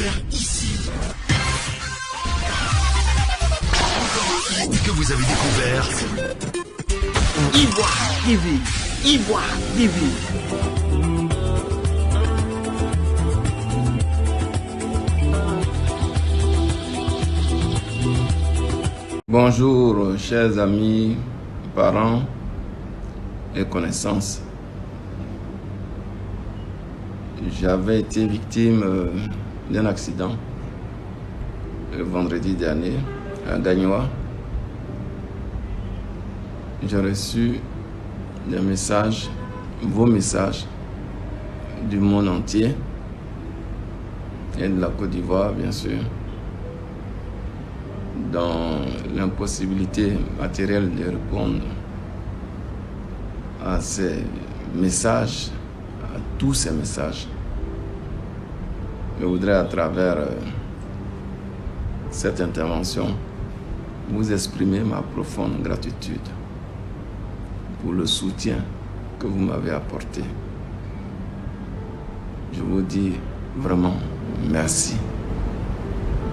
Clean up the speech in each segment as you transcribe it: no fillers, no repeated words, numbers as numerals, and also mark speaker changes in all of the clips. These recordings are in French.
Speaker 1: découvert ici. Que vous avez découvert
Speaker 2: Ivoire TV. Ivoire TV.
Speaker 3: Bonjour chers amis, parents et connaissances. J'avais été victime d'un accident le vendredi dernier à Gagnoa. J'ai reçu des messages, vos messages du monde entier et de la Côte d'Ivoire bien sûr, dans l'impossibilité matérielle de répondre à ces messages, à tous ces messages. Je voudrais à travers cette intervention vous exprimer ma profonde gratitude pour le soutien que vous m'avez apporté. Je vous dis vraiment merci.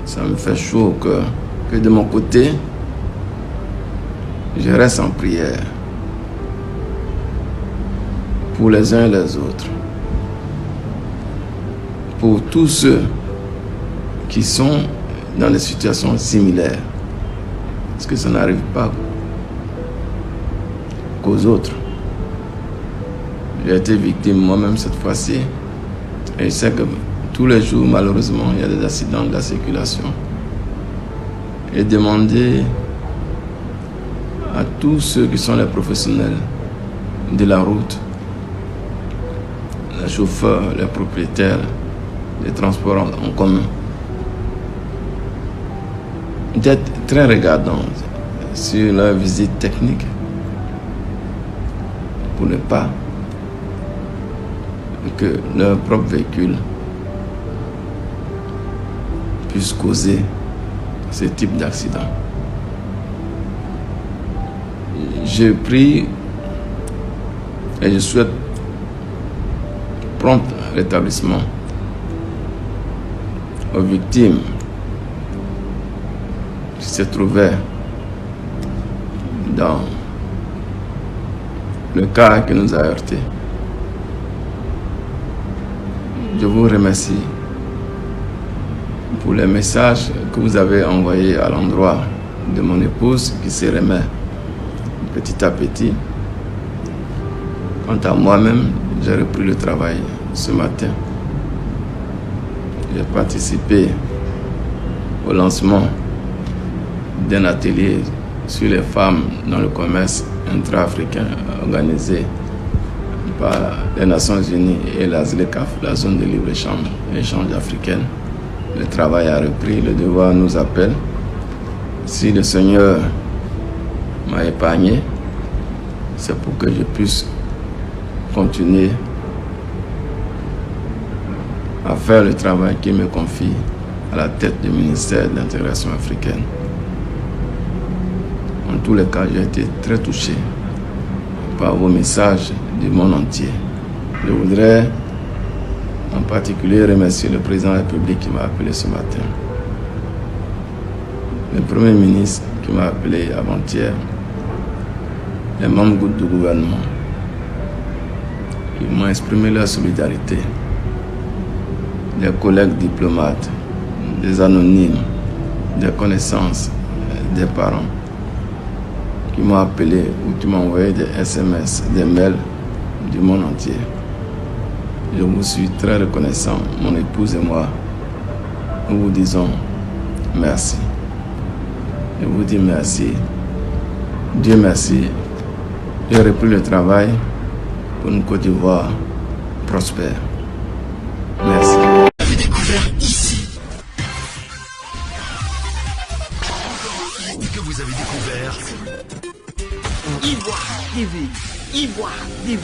Speaker 3: Ça me fait chaud au cœur que de mon côté, je reste en prière pour les uns et les autres, pour tous ceux qui sont dans des situations similaires, parce que ça n'arrive pas qu'aux autres. J'ai été victime moi-même cette fois-ci, et je sais que tous les jours, malheureusement, il y a des accidents de la circulation. Et demander à tous ceux qui sont les professionnels de la route, les chauffeurs, les propriétaires des transports en commun, d'être très regardants sur leur visite technique pour ne pas que leur propre véhicule puisse causer ce type d'accident. Je prie et je souhaite prompt rétablissement aux victimes qui se trouvaient dans le cas qui nous a heurtés. Je vous remercie pour les messages que vous avez envoyés à l'endroit de mon épouse qui se remet petit à petit. Quant à moi-même, j'ai repris le travail ce matin. J'ai participé au lancement d'un atelier sur les femmes dans le commerce intra-africain organisé par les Nations Unies et la ZLECAf, la zone de libre-échange africaine. Le travail a repris, le devoir nous appelle. Si le Seigneur m'a épargné, c'est pour que je puisse continuer à faire le travail qu'il me confie à la tête du ministère de l'intégration africaine. En tous les cas, j'ai été très touché par vos messages du monde entier. Je voudrais en particulier remercier le président de la République qui m'a appelé ce matin, le premier ministre qui m'a appelé avant-hier, les membres du gouvernement qui m'ont exprimé leur solidarité, les collègues diplomates, des anonymes, des connaissances, des parents qui m'ont appelé ou qui m'ont envoyé des SMS, des mails du monde entier. Je vous suis très reconnaissant, mon épouse et moi. Nous vous disons merci. Je vous dis merci. Dieu merci. J'ai repris le travail pour une Côte d'Ivoire prospère. Merci.
Speaker 1: Vous avez découvert ici. Que vous avez découvert
Speaker 2: Ivoire TV. Ivoire TV.